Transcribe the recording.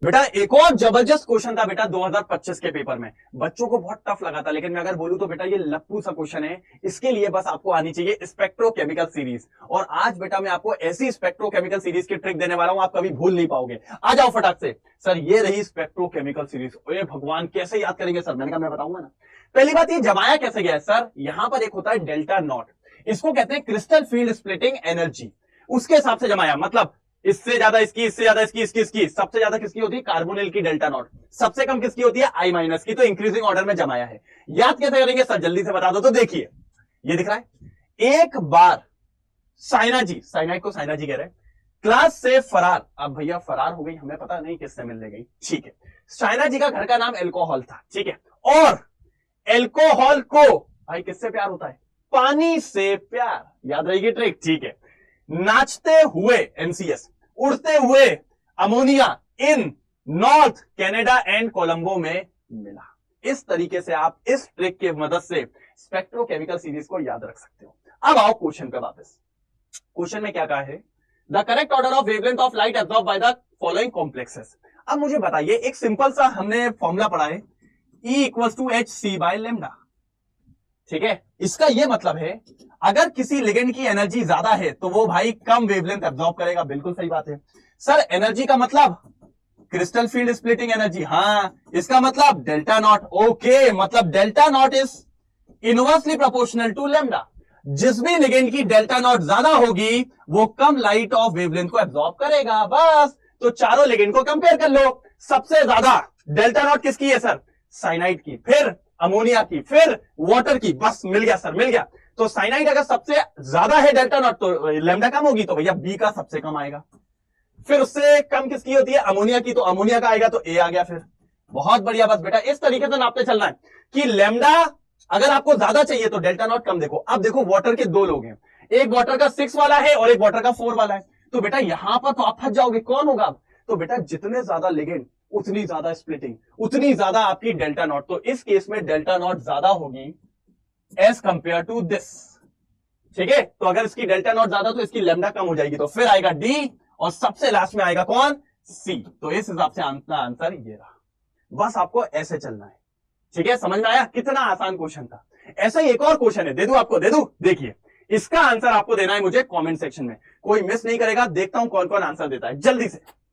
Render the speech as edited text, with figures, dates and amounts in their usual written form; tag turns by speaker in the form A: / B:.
A: बेटा एक और जबरदस्त क्वेश्चन था बेटा 2025 के पेपर में। बच्चों को बहुत टफ लगा था, लेकिन मैं अगर बोलूं तो बेटा ये लप्पू सा क्वेश्चन है। इसके लिए बस आपको आनी चाहिए स्पेक्ट्रोकेमिकल सीरीज। और आज बेटा मैं आपको ऐसी स्पेक्ट्रोकेमिकल सीरीज की ट्रिक देने वाला हूं, आप कभी भूल नहीं पाओगे। आ जाओ फटाक से। सर ये रही स्पेक्ट्रोकेमिकल सीरीज। ओए भगवान कैसे याद करेंगे सर? मैंने कहा मैं बताऊंगा ना। पहली बात ये जमाया कैसे गया है सर? यहां पर एक होता है डेल्टा नॉट, इसको कहते हैं क्रिस्टल फील्ड स्प्लिटिंग एनर्जी। उसके हिसाब से जमाया, मतलब इससे ज्यादा इसकी, इससे ज्यादा इसकी, सबसे ज्यादा किसकी होती है? कार्बोनिल की डेल्टा नॉट। सबसे कम किसकी होती है? आई माइनस की। तो इंक्रीजिंग ऑर्डर में जमाया है। याद कैसे करेंगे सर? जल्दी से बता दो। तो देखिए ये दिख रहा है, एक बार साइनाजी, साइनाइड को साइनाजी कह रहे हैं, क्लास से फरार। अब भैया फरार हो गई, हमें पता नहीं किससे मिलने गई, ठीक है। साइनाजी का घर का नाम एल्कोहल था, ठीक है। और एल्कोहल को भाई किससे प्यार होता है? पानी से प्यार। याद रहेगी ट्रिक, ठीक है। नाचते हुए एनसीएस, उड़ते हुए ammonia in north Canada and Colombo में मिला। इस तरीके से आप इस ट्रिक की मदद से स्पेक्ट्रोकेमिकल सीरीज को याद रख सकते हो। अब आओ क्वेश्चन पे वापस। क्वेश्चन में क्या कहा है? The correct order of wavelength of light absorb by the following complexes. अब मुझे बताइए, एक सिंपल सा हमने फॉर्मूला पढ़ा है, E equal to H C by lambda, ठीक है। इसका यह मतलब है अगर किसी लिगेंड की एनर्जी ज्यादा है तो वो भाई कम वेवलेंथ एब्जॉर्ब करेगा। बिल्कुल सही बात है सर। एनर्जी का मतलब क्रिस्टल फील्ड स्प्लिटिंग एनर्जी, हाँ। इसका मतलब डेल्टा नॉट, ओके। मतलब delta naught is inversely proportional to lambda. जिस भी लिगेंड की डेल्टा नॉट ज्यादा होगी वो कम लाइट ऑफ वेवलेंथ को एब्जॉर्ब करेगा, बस। तो चारों लिगेंड को कंपेयर कर लो। सबसे ज्यादा डेल्टा नॉट किसकी है सर? साइनाइड की, फिर अमोनिया की, फिर वाटर की। बस मिल गया सर, मिल गया। तो साइनाइड अगर सबसे ज्यादा है डेल्टा नॉट तो लेमडा कम होगी, तो भैया बी का सबसे कम आएगा। फिर उससे कम किसकी होती है? अमोनिया की, तो अमोनिया का आएगा, तो ए आ गया। फिर बहुत बढ़िया। बस बेटा इस तरीके से नापते चलना है कि लेमडा अगर आपको ज्यादा चाहिए तो डेल्टा नॉट कम। देखो अब देखो, वाटर के दो लोग हैं, एक वाटर का 6 वाला है और एक वाटर का 4 वाला है। तो बेटा यहां पर तो आप फंस जाओगे, कौन होगा? तो बेटा जितने ज्यादा लिगेंड उतनी ज्यादा स्प्लिटिंग, उतनी ज्यादा आपकी डेल्टा नॉट। तो इस केस में डेल्टा नॉट ज्यादा होगी एज कंपेयर टू दिस, ठीक है। तो अगर इसकी डेल्टा नॉट ज्यादा तो इसकी लेमडा कम हो जाएगी, तो फिर आएगा डी और सबसे लास्ट में आएगा कौन? सी। तो इस हिसाब से आंसर ये रहा। बस आपको ऐसे चलना है, ठीक है। समझ में आया? कितना आसान क्वेश्चन था। ऐसा ही एक और क्वेश्चन है, दे दूं आपको? दे दूं? देखिए इसका आंसर आपको देना है मुझे कमेंट सेक्शन में, कोई मिस नहीं करेगा। देखता हूं कौन कौन आंसर देता है, जल्दी से।